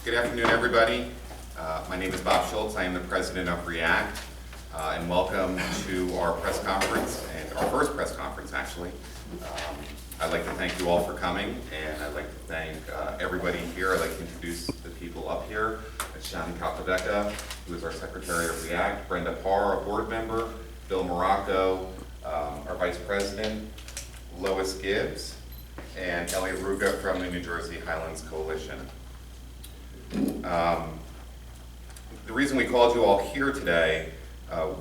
Good afternoon, everybody. My name is Bob Schultz. I am the president of REACT, and welcome to our press conference, and our first press conference, actually. I'd like to thank you all for coming, and I'd like to thank everybody here. I'd like to introduce the people up here. It's Shani Kalkavecka, who is our secretary of REACT, Brenda Parr, our board member, Bill Morocco, our vice president, Lois Gibbs, and Elliot Ruga from the New Jersey Highlands Coalition. The reason we called you all here today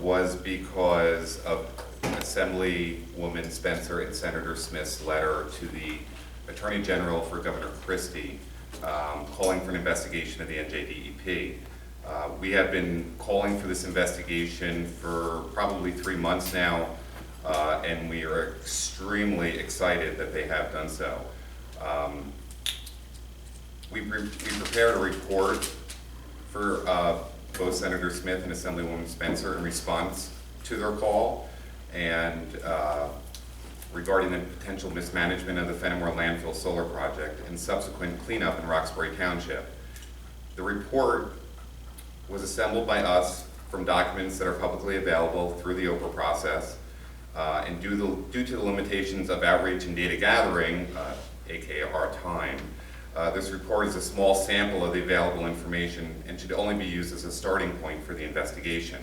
was because of Assemblywoman Spencer and Senator Smith's letter to the Attorney General for Governor Christie calling for an investigation of the NJDEP. We have been calling for this investigation for probably 3 months now, and we are extremely excited that they have done so. We prepared a report for both Senator Smith and Assemblywoman Spencer in response to their call, and regarding the potential mismanagement of the Fenimore Landfill solar project and subsequent cleanup in Roxbury Township. The report was assembled by us from documents that are publicly available through the Oprah process, and due to the limitations of outreach and data gathering, aka our time, this report is a small sample of the available information and should only be used as a starting point for the investigation.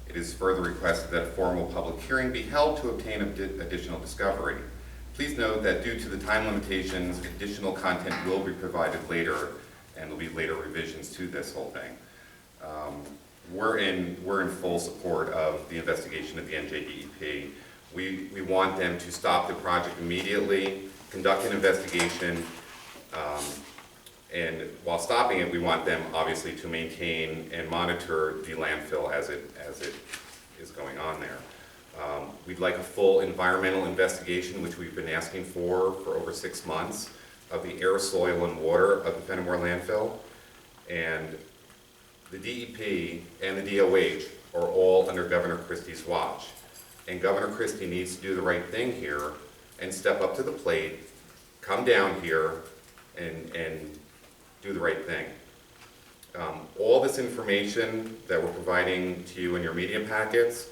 It is further requested that a formal public hearing be held to obtain additional discovery. Please note that due to the time limitations, additional content will be provided later, and there will be later revisions to this whole thing. We're in full support of the investigation of the NJDEP. We want them to stop the project immediately, conduct an investigation, and while stopping it, we want them obviously to maintain and monitor the landfill as it is going on there. We'd like a full environmental investigation, which we've been asking for over 6 months, of the air, soil, and water of the Fenimore Landfill. And the DEP and the DOH are all under Governor Christie's watch. And Governor Christie needs to do the right thing here and step up to the plate, come down here, and do the right thing. All this information that we're providing to you in your media packets,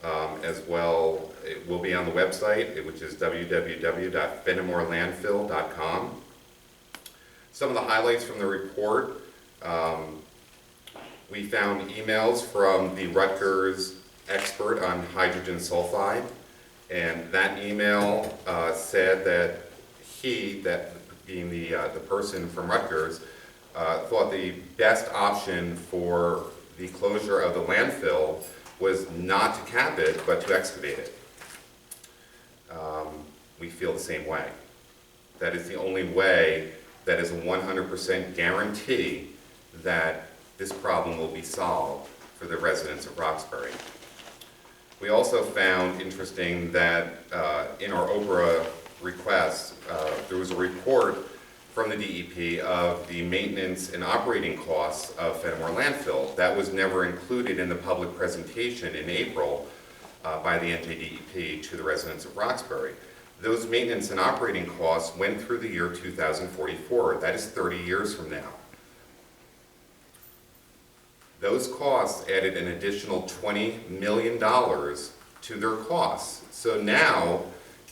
as well, it will be on the website, which is www.fenimorelandfill.com. Some of the highlights from the report, we found emails from the Rutgers expert on hydrogen sulfide, and that email said that he, that being the person from Rutgers, thought the best option for the closure of the landfill was not to cap it, but to excavate it. We feel the same way. That is the only way that is a 100% guarantee that this problem will be solved for the residents of Roxbury. We also found interesting that in our Oprah request, there was a report from the DEP of the maintenance and operating costs of Fenimore Landfill. That was never included in the public presentation in April by the NJDEP to the residents of Roxbury. Those maintenance and operating costs went through the year 2044. That is 30 years from now. Those costs added an additional $20 million to their costs. So now,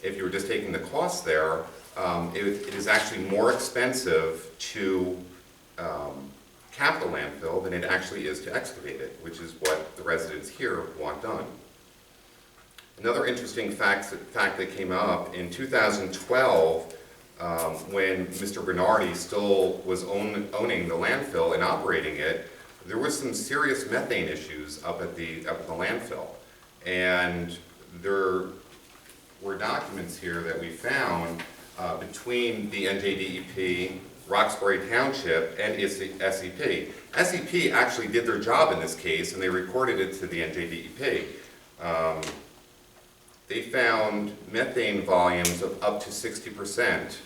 if you were just taking the costs there, it is actually more expensive to cap the landfill than it actually is to excavate it, which is what the residents here want done. Another interesting fact that came up in 2012, when Mr. Bernardi still was owning the landfill and operating it, there was some serious methane issues up at the landfill, and there were documents here that we found between the NJDEP, Roxbury Township, and SEP. SEP actually did their job in this case, and they reported it to the NJDEP. They found methane volumes of up to 60%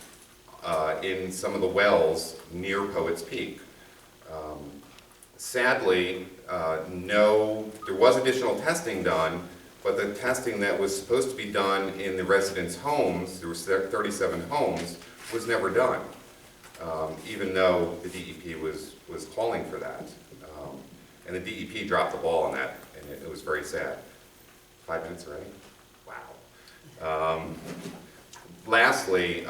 in some of the wells near Poets Peak. Sadly, there was additional testing done, but the testing that was supposed to be done in the residents' homes, there were 37 homes, was never done. even though the DEP was calling for that. And the DEP dropped the ball on that, and it was very sad. 5 minutes already? Wow. Lastly,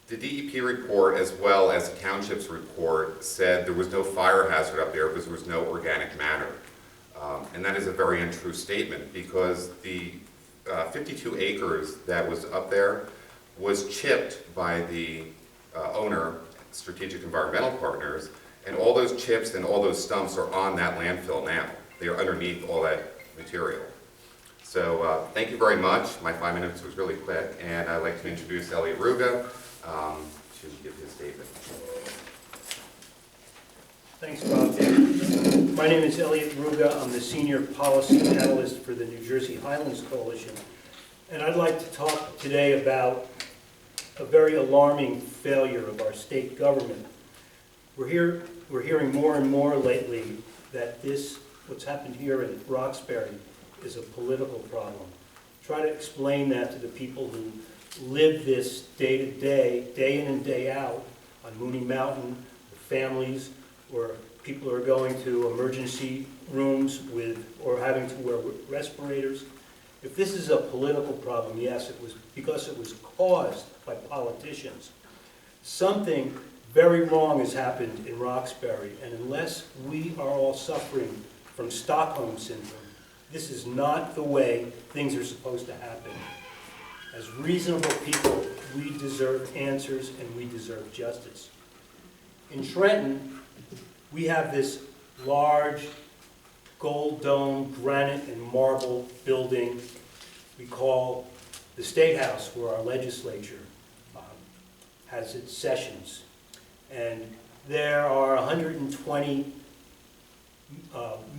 the DEP report, as well as the township's report, said there was no fire hazard up there because there was no organic matter. And that is a very untrue statement, because the 52 acres that was up there was chipped by the owner, Strategic Environmental Partners, and all those chips and all those stumps are on that landfill now. They are underneath all that material. So thank you very much. My 5 minutes was really quick, and I'd like to introduce Elliot Ruga to give his statement. Thanks, Bob. My name is Elliot Ruga. I'm the Senior Policy Analyst for the New Jersey Highlands Coalition. And I'd like to talk today about a very alarming failure of our state government. We're hearing more and more lately that what's happened here in Roxbury is a political problem. Try to explain that to the people who live this day to day, day in and day out on Mooney Mountain, the families, or people who are going to emergency rooms or having to wear respirators. If this is a political problem, yes, it was because it was caused by politicians. Something very wrong has happened in Roxbury, and unless we are all suffering from Stockholm Syndrome, this is not the way things are supposed to happen. As reasonable people, we deserve answers and we deserve justice. In Trenton, we have this large gold dome, granite and marble building we call the State House, where our legislature has its sessions. And there are 120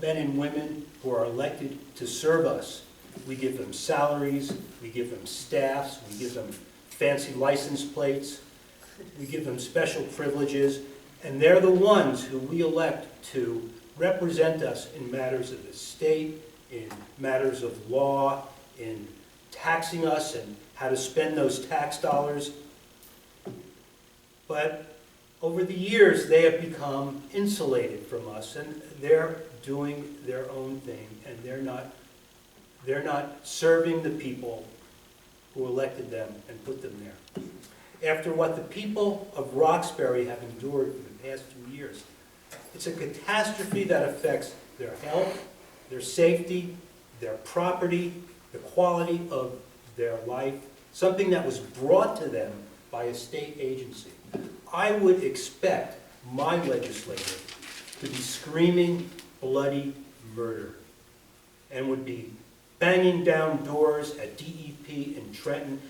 men and women who are elected to serve us. We give them salaries, we give them staffs, we give them fancy license plates, we give them special privileges, and they're the ones who we elect to represent us in matters of the state, in matters of law, in taxing us and how to spend those tax dollars. But over the years, they have become insulated from us, and they're doing their own thing, and they're not serving the people who elected them and put them there. After what the people of Roxbury have endured for the past 2 years, it's a catastrophe that affects their health, their safety, their property, the quality of their life, something that was brought to them by a state agency. I would expect my legislator to be screaming bloody murder and would be banging down doors at DEP in Trenton,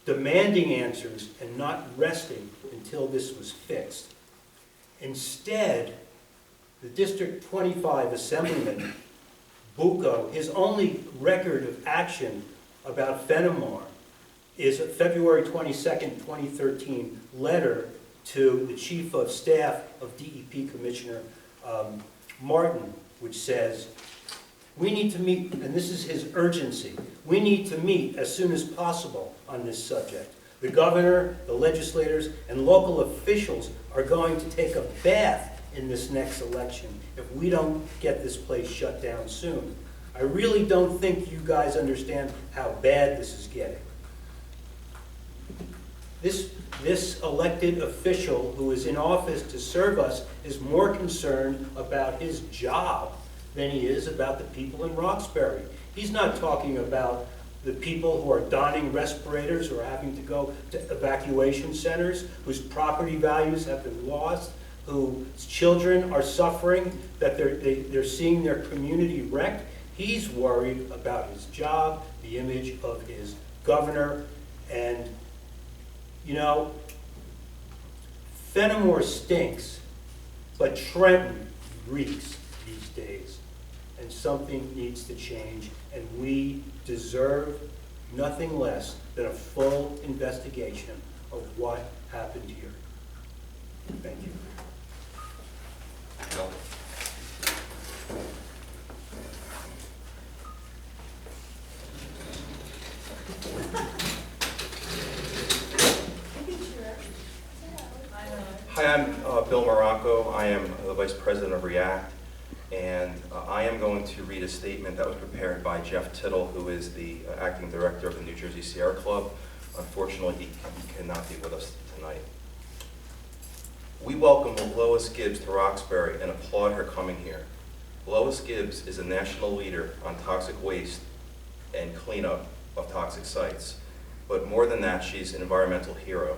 demanding answers and not resting until this was fixed. Instead, the District 25 Assemblyman, Bucco, his only record of action about Fenimore is a February 22nd, 2013 letter to the Chief of Staff of DEP Commissioner Martin, which says, we need to meet, and this is his urgency, we need to meet as soon as possible on this subject. The governor, the legislators, and local officials are going to take a bath in this next election if we don't get this place shut down soon. I really don't think you guys understand how bad this is getting. This elected official who is in office to serve us is more concerned about his job than he is about the people in Roxbury. He's not talking about the people who are donning respirators or having to go to evacuation centers, whose property values have been lost, whose children are suffering, that they're seeing their community wrecked. He's worried about his job, the image of his governor, and you know, Fenimore stinks, but Trenton reeks these days, and something needs to change, and we deserve nothing less than a full investigation of what happened here. Thank you. Bill. Thank you, Chair Hi, I'm Bill Morocco. I am the Vice President of REACT, and I am going to read a statement that was prepared by Jeff Tittle, who is the Acting Director of the New Jersey Sierra Club. Unfortunately, he cannot be with us tonight. We welcome Lois Gibbs to Roxbury and applaud her coming here. Lois Gibbs is a national leader on toxic waste and cleanup of toxic sites. But more than that, she's an environmental hero.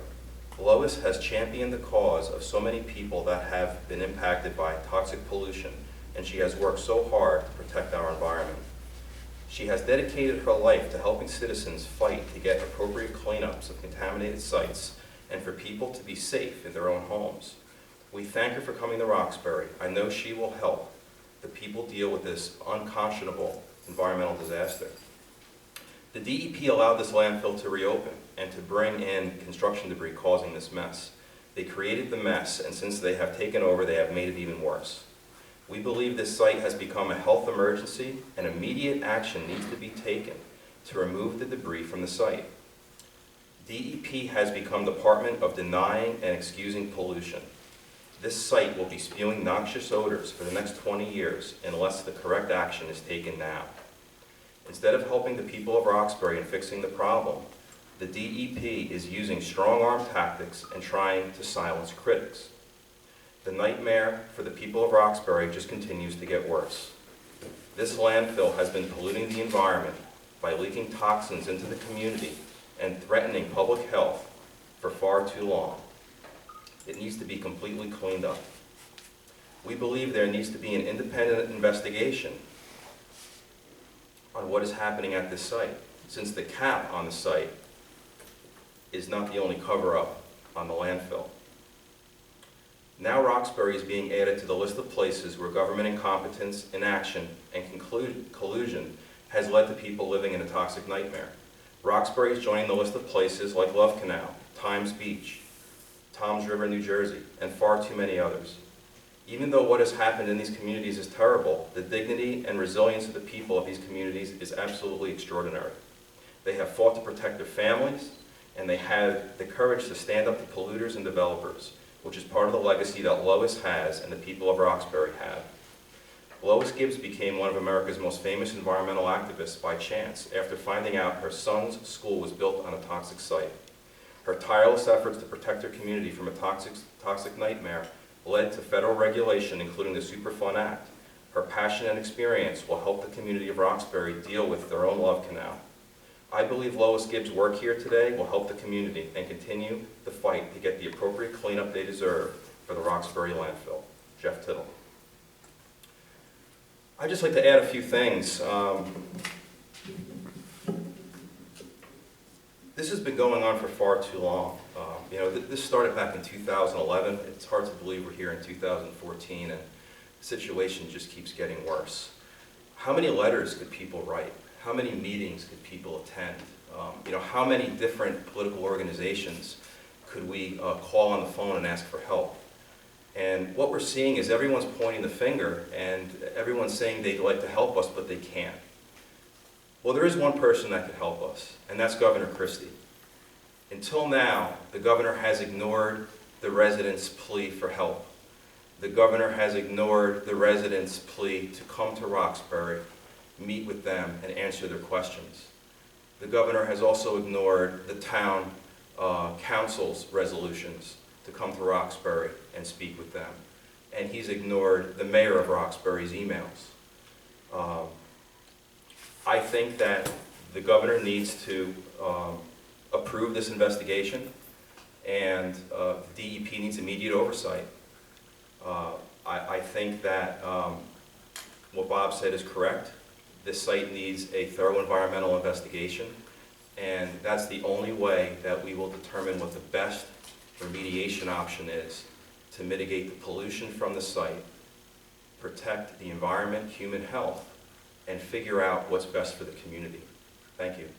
Lois has championed the cause of so many people that have been impacted by toxic pollution, and she has worked so hard to protect our environment. She has dedicated her life to helping citizens fight to get appropriate cleanups of contaminated sites and for people to be safe in their own homes. We thank her for coming to Roxbury. I know she will help the people deal with this unconscionable environmental disaster. The DEP allowed this landfill to reopen and to bring in construction debris causing this mess. They created the mess, and since they have taken over, they have made it even worse. We believe this site has become a health emergency, and immediate action needs to be taken to remove the debris from the site. DEP has become the Department of Denying and Excusing Pollution. This site will be spewing noxious odors for the next 20 years unless the correct action is taken now. Instead of helping the people of Roxbury and fixing the problem, the DEP is using strong-arm tactics and trying to silence critics. The nightmare for the people of Roxbury just continues to get worse. This landfill has been polluting the environment by leaking toxins into the community and threatening public health for far too long. It needs to be completely cleaned up. We believe there needs to be an independent investigation on what is happening at this site, since the cap on the site is not the only cover-up on the landfill. Now Roxbury is being added to the list of places where government incompetence, inaction, and collusion has led to people living in a toxic nightmare. Roxbury is joining the list of places like Love Canal, Times Beach, Toms River, New Jersey, and far too many others. Even though what has happened in these communities is terrible, the dignity and resilience of the people of these communities is absolutely extraordinary. They have fought to protect their families, and they had the courage to stand up to polluters and developers, which is part of the legacy that Lois has and the people of Roxbury have. Lois Gibbs became one of America's most famous environmental activists by chance after finding out her son's school was built on a toxic site. Her tireless efforts to protect her community from a toxic nightmare led to federal regulation, including the Superfund Act. Her passion and experience will help the community of Roxbury deal with their own Love Canal. I believe Lois Gibbs' work here today will help the community and continue the fight to get the appropriate cleanup they deserve for the Roxbury landfill. Jeff Tittle. I'd just like to add a few things. This has been going on for far too long. This started back in 2011. It's hard to believe we're here in 2014, and the situation just keeps getting worse. How many letters could people write? How many meetings could people attend? How many different political organizations could we call on the phone and ask for help? And what we're seeing is everyone's pointing the finger, and everyone's saying they'd like to help us, but they can't. Well, there is one person that could help us, and that's Governor Christie. Until now, the governor has ignored the residents' plea for help. The governor has ignored the residents' plea to come to Roxbury, meet with them, and answer their questions. The governor has also ignored the town council's resolutions to come to Roxbury and speak with them. And he's ignored the mayor of Roxbury's emails. I think that the governor needs to approve this investigation, and the DEP needs immediate oversight. I think that what Bob said is correct. This site needs a thorough environmental investigation, and that's the only way that we will determine what the best remediation option is to mitigate the pollution from the site, protect the environment, human health, and figure out what's best for the community. Thank you.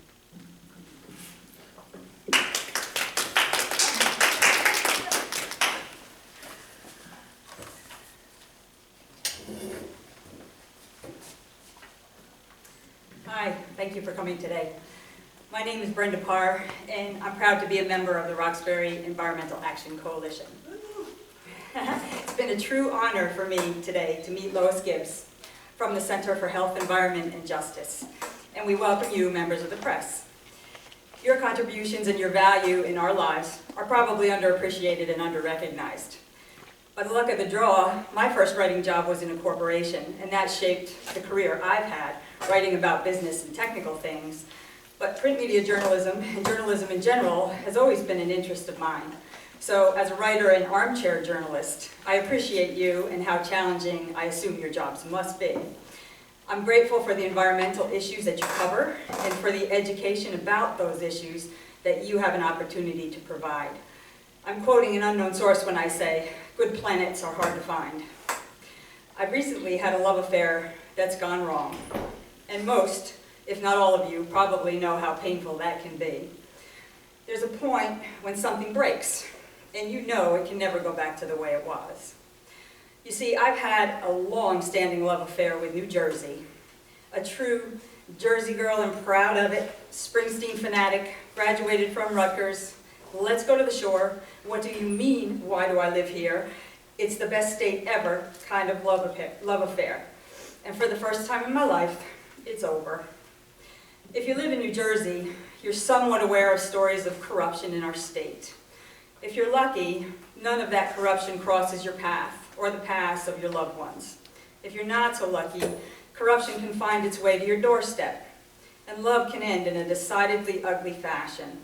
Hi, thank you for coming today. My name is Brenda Parr, and I'm proud to be a member of the Roxbury Environmental Action Coalition. It's been a true honor for me today to meet Lois Gibbs from the Center for Health, Environment, and Justice. And we welcome you, members of the press. Your contributions and your value in our lives are probably underappreciated and underrecognized. By the luck of the draw, my first writing job was in a corporation, and that shaped the career I've had, writing about business and technical things. But print media journalism, and journalism in general, has always been an interest of mine. So as a writer and armchair journalist, I appreciate you and how challenging I assume your jobs must be. I'm grateful for the environmental issues that you cover and for the education about those issues that you have an opportunity to provide. I'm quoting an unknown source when I say, good planets are hard to find. I've recently had a love affair that's gone wrong, and most, if not all of you, probably know how painful that can be. There's a point when something breaks, and you know it can never go back to the way it was. You see, I've had a long-standing love affair with New Jersey. A true Jersey girl and proud of it, Springsteen fanatic, graduated from Rutgers. Let's go to the shore. What do you mean, why do I live here? It's the best state ever kind of love affair. And for the first time in my life, it's over. If you live in New Jersey, you're somewhat aware of stories of corruption in our state. If you're lucky, none of that corruption crosses your path or the paths of your loved ones. If you're not so lucky, corruption can find its way to your doorstep, and love can end in a decidedly ugly fashion,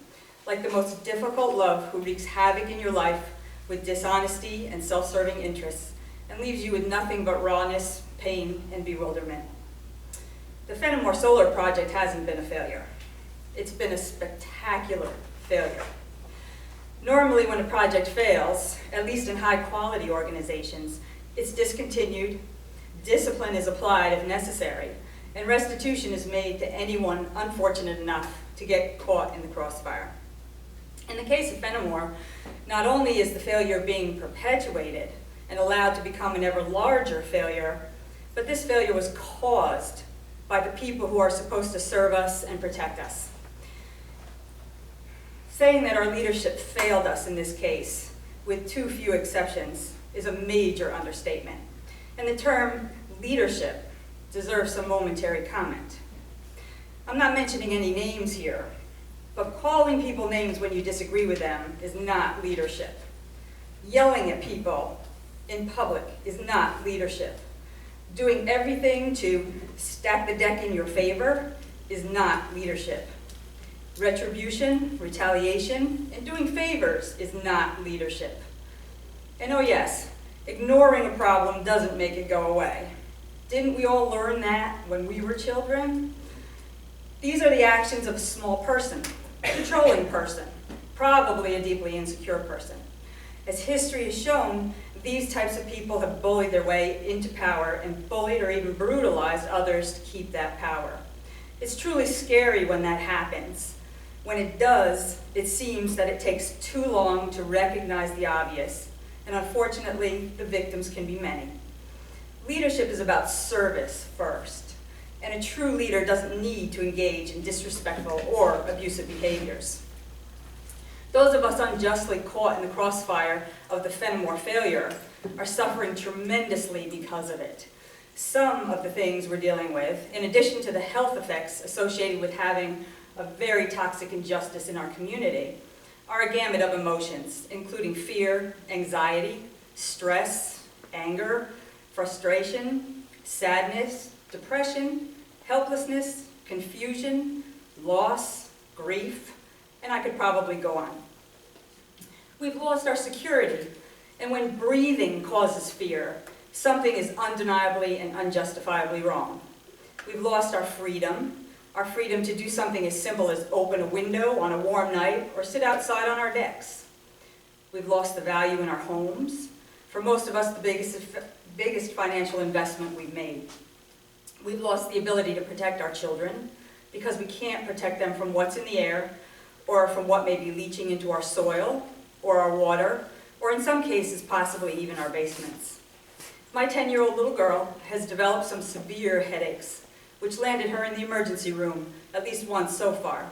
like the most difficult love who wreaks havoc in your life with dishonesty and self-serving interests, and leaves you with nothing but rawness, pain, and bewilderment. The Fenimore Solar Project hasn't been a failure. It's been a spectacular failure. Normally when a project fails, at least in high-quality organizations, it's discontinued, discipline is applied if necessary, and restitution is made to anyone unfortunate enough to get caught in the crossfire. In the case of Fenimore, not only is the failure being perpetuated and allowed to become an ever larger failure, but this failure was caused by the people who are supposed to serve us and protect us. Saying that our leadership failed us in this case, with too few exceptions, is a major understatement. And the term leadership deserves some momentary comment. I'm not mentioning any names here, but calling people names when you disagree with them is not leadership. Yelling at people in public is not leadership. Doing everything to stack the deck in your favor is not leadership. Retribution, retaliation, and doing favors is not leadership. And oh yes, ignoring a problem doesn't make it go away. Didn't we all learn that when we were children? These are the actions of a small person, a controlling person, probably a deeply insecure person. As history has shown, these types of people have bullied their way into power and bullied or even brutalized others to keep that power. It's truly scary when that happens. When it does, it seems that it takes too long to recognize the obvious, and unfortunately, the victims can be many. Leadership is about service first, and a true leader doesn't need to engage in disrespectful or abusive behaviors. Those of us unjustly caught in the crossfire of the Fenimore failure are suffering tremendously because of it. Some of the things we're dealing with, in addition to the health effects associated with having a very toxic injustice in our community, are a gamut of emotions, including fear, anxiety, stress, anger, frustration, sadness, depression, helplessness, confusion, loss, grief, and I could probably go on. We've lost our security, and when breathing causes fear, something is undeniably and unjustifiably wrong. We've lost our freedom to do something as simple as open a window on a warm night or sit outside on our decks. We've lost the value in our homes. For most of us, the biggest financial investment we've made. We've lost the ability to protect our children because we can't protect them from what's in the air or from what may be leaching into our soil or our water, or in some cases, possibly even our basements. My 10-year-old little girl has developed some severe headaches, which landed her in the emergency room at least once so far.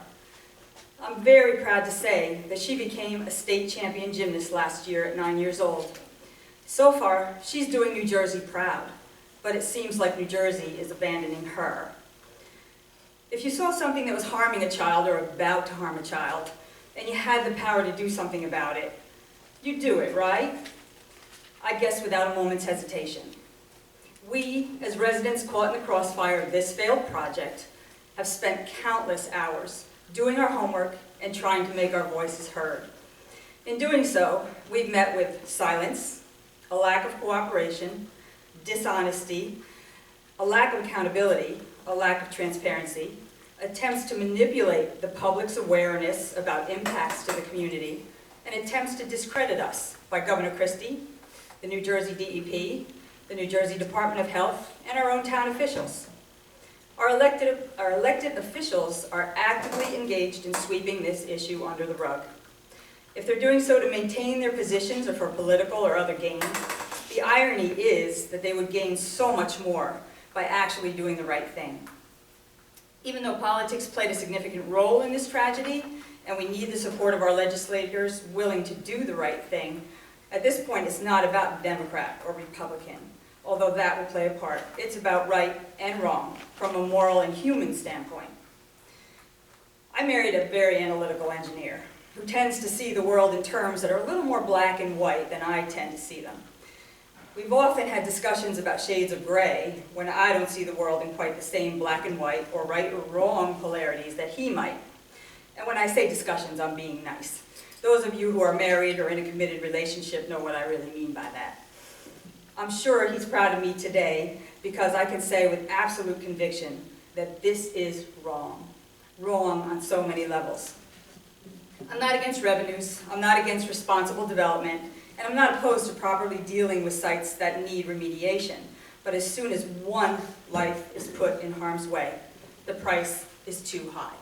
I'm very proud to say that she became a state champion gymnast last year at 9 years old. So far, she's doing New Jersey proud, but it seems like New Jersey is abandoning her. If you saw something that was harming a child or about to harm a child, and you had the power to do something about it, you'd do it, right? I guess without a moment's hesitation. We, as residents caught in the crossfire of this failed project, have spent countless hours doing our homework and trying to make our voices heard. In doing so, we've met with silence, a lack of cooperation, dishonesty, a lack of accountability, a lack of transparency, attempts to manipulate the public's awareness about impacts to the community, and attempts to discredit us by Governor Christie, the New Jersey DEP, the New Jersey Department of Health, and our own town officials. Our elected officials are actively engaged in sweeping this issue under the rug. If they're doing so to maintain their positions or for political or other gain, the irony is that they would gain so much more by actually doing the right thing. Even though politics played a significant role in this tragedy, and we need the support of our legislators willing to do the right thing, at this point it's not about Democrat or Republican, although that will play a part. It's about right and wrong from a moral and human standpoint. I married a very analytical engineer who tends to see the world in terms that are a little more black and white than I tend to see them. We've often had discussions about shades of gray when I don't see the world in quite the same black and white or right or wrong polarities that he might. And when I say discussions, I'm being nice. Those of you who are married or in a committed relationship know what I really mean by that. I'm sure he's proud of me today because I can say with absolute conviction that this is wrong. Wrong on so many levels. I'm not against revenues, I'm not against responsible development, and I'm not opposed to properly dealing with sites that need remediation. But as soon as one life is put in harm's way, the price is too high.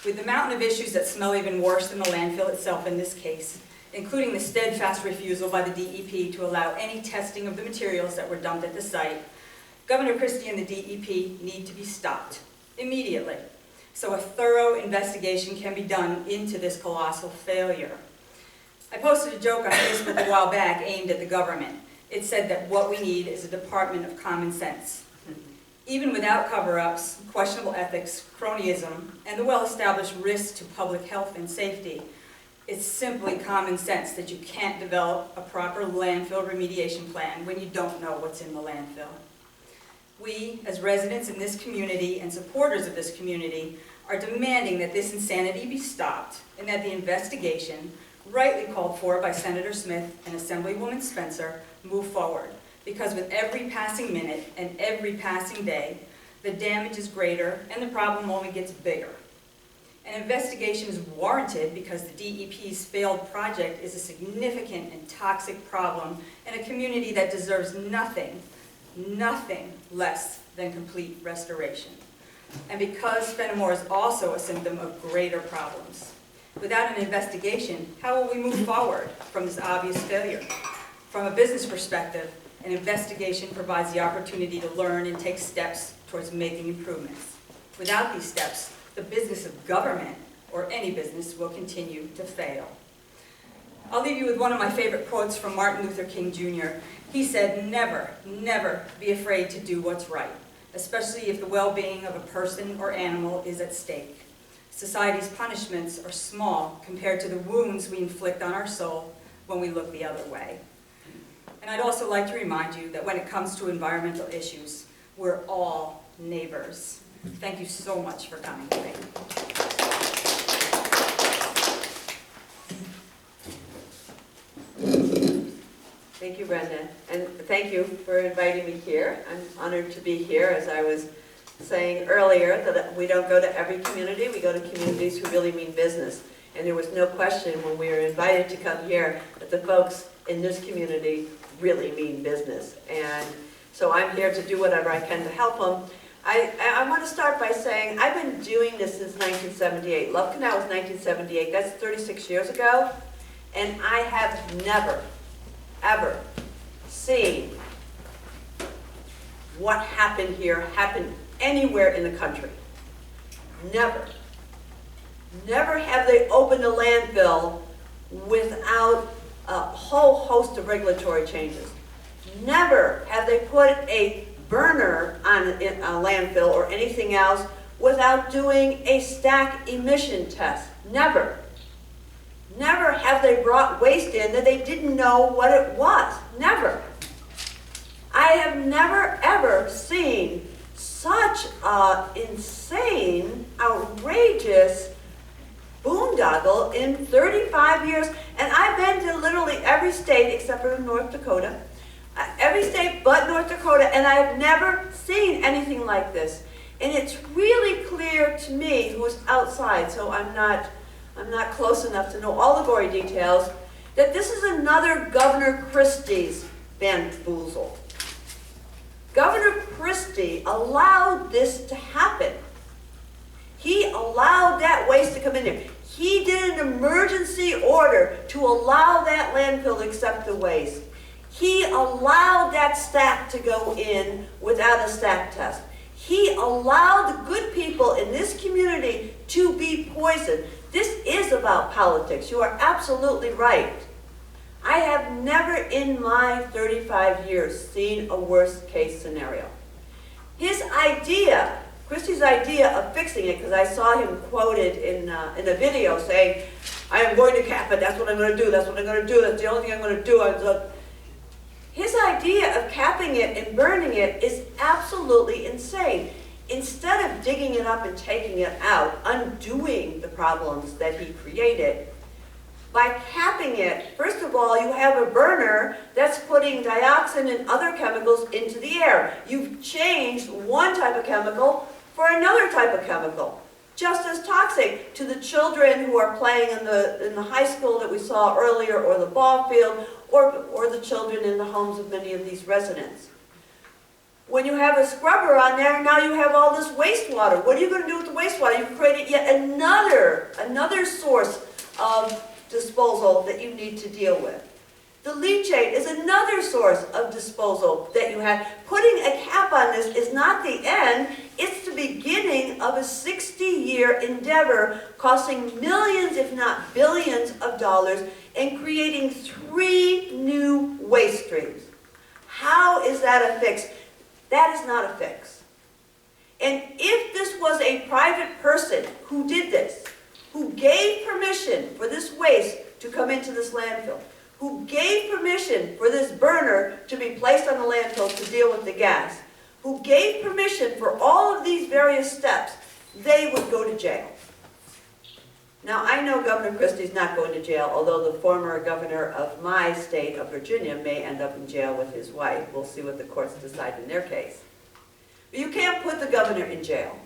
With the mountain of issues that smell even worse than the landfill itself in this case, including the steadfast refusal by the DEP to allow any testing of the materials that were dumped at the site, Governor Christie and the DEP need to be stopped immediately, so a thorough investigation can be done into this colossal failure. I posted a joke on Facebook a while back aimed at the government. It said that what we need is a department of common sense. Even without cover-ups, questionable ethics, cronyism, and the well-established risk to public health and safety, it's simply common sense that you can't develop a proper landfill remediation plan when you don't know what's in the landfill. We, as residents in this community and supporters of this community, are demanding that this insanity be stopped and that the investigation, rightly called for by Senator Smith and Assemblywoman Spencer, move forward. Because with every passing minute and every passing day, the damage is greater and the problem only gets bigger. An investigation is warranted because the DEP's failed project is a significant and toxic problem in a community that deserves nothing less than complete restoration. And because Fenimore is also a symptom of greater problems. Without an investigation, how will we move forward from this obvious failure? From a business perspective, an investigation provides the opportunity to learn and take steps towards making improvements. Without these steps, the business of government, or any business, will continue to fail. I'll leave you with one of my favorite quotes from Martin Luther King Jr. He said, "Never, never be afraid to do what's right, especially if the well-being of a person or animal is at stake. Society's punishments are small compared to the wounds we inflict on our soul when we look the other way." And I'd also like to remind you that when it comes to environmental issues, we're all neighbors. Thank you so much for coming today. Thank you, Brenda, and thank you for inviting me here. I'm honored to be here. As I was saying earlier, that we don't go to every community, we go to communities who really mean business. And there was no question when we were invited to come here that the folks in this community really mean business. And so I'm here to do whatever I can to help them. I want to start by saying I've been doing this since 1978. Love Canal was 1978, that's 36 years ago. And I have never, ever seen what happened here happen anywhere in the country. Never. Never have they opened a landfill without a whole host of regulatory changes. Never have they put a burner on a landfill or anything else without doing a stack emission test. Never. Never have they brought waste in that they didn't know what it was. Never. I have never ever seen such insane, outrageous boondoggle in 35 years. And I've been to literally every state except for North Dakota. Every state but North Dakota, and I have never seen anything like this. And it's really clear to me, who was outside, so I'm not close enough to know all the gory details, that this is another Governor Christie's bamboozle. Governor Christie allowed this to happen. He allowed that waste to come in there. He did an emergency order to allow that landfill to accept the waste. He allowed that stack to go in without a stack test. He allowed the good people in this community to be poisoned. This is about politics. You are absolutely right. I have never in my 35 years seen a worst case scenario. His idea, Christie's idea of fixing it, because I saw him quoted in a video saying, I am going to cap it, that's what I'm going to do, that's what I'm going to do, that's the only thing I'm going to do. His idea of capping it and burning it is absolutely insane. Instead of digging it up and taking it out, undoing the problems that he created, by capping it, first of all, you have a burner that's putting dioxin and other chemicals into the air. You've changed one type of chemical for another type of chemical, just as toxic to the children who are playing in the high school that we saw earlier, or the ball field, or the children in the homes of many of these residents. When you have a scrubber on there, now you have all this wastewater. What are you going to do with the wastewater? You've created yet another source of disposal that you need to deal with. The leachate is another source of disposal that you have. Putting a cap on this is not the end, it's the beginning of a 60-year endeavor costing millions, if not billions of dollars, and creating 3 new waste streams. How is that a fix? That is not a fix. And if this was a private person who did this, who gave permission for this waste to come into this landfill, who gave permission for this burner to be placed on the landfill to deal with the gas, who gave permission for all of these various steps, they would go to jail. Now, I know Governor Christie's not going to jail, although the former governor of my state of Virginia may end up in jail with his wife. We'll see what the courts decide in their case. But you can't put the governor in jail.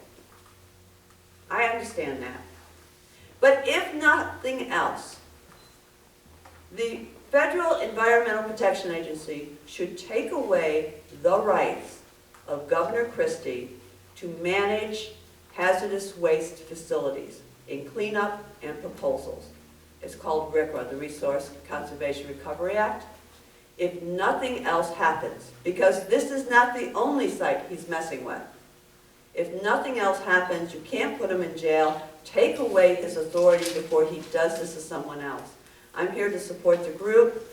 I understand that. But if nothing else, the Federal Environmental Protection Agency should take away the rights of Governor Christie to manage hazardous waste facilities in cleanup and proposals. It's called RCRA, the Resource Conservation Recovery Act. If nothing else happens, because this is not the only site he's messing with, if nothing else happens, you can't put him in jail, take away his authority before he does this to someone else. I'm here to support the group.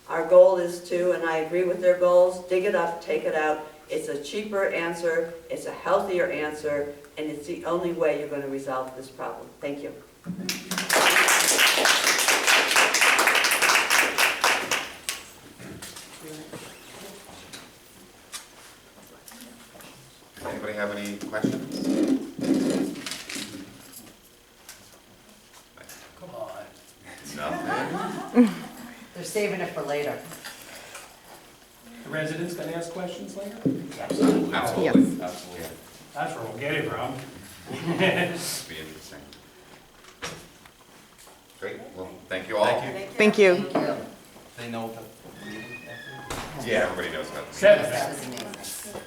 Our goal is to, and I agree with their goals, dig it up, take it out. It's a cheaper answer, it's a healthier answer, and it's the only way you're going to resolve this problem. Thank you. Anybody have any questions? Come on. Nothing? They're saving it for later. The residents gonna ask questions later? Absolutely. Absolutely. Absolutely. That's where we'll get it from. Be interesting. Great, well, thank you all. Thank you. Thank you. They know about the meeting? Yeah, everybody knows about this. Seven. That was amazing.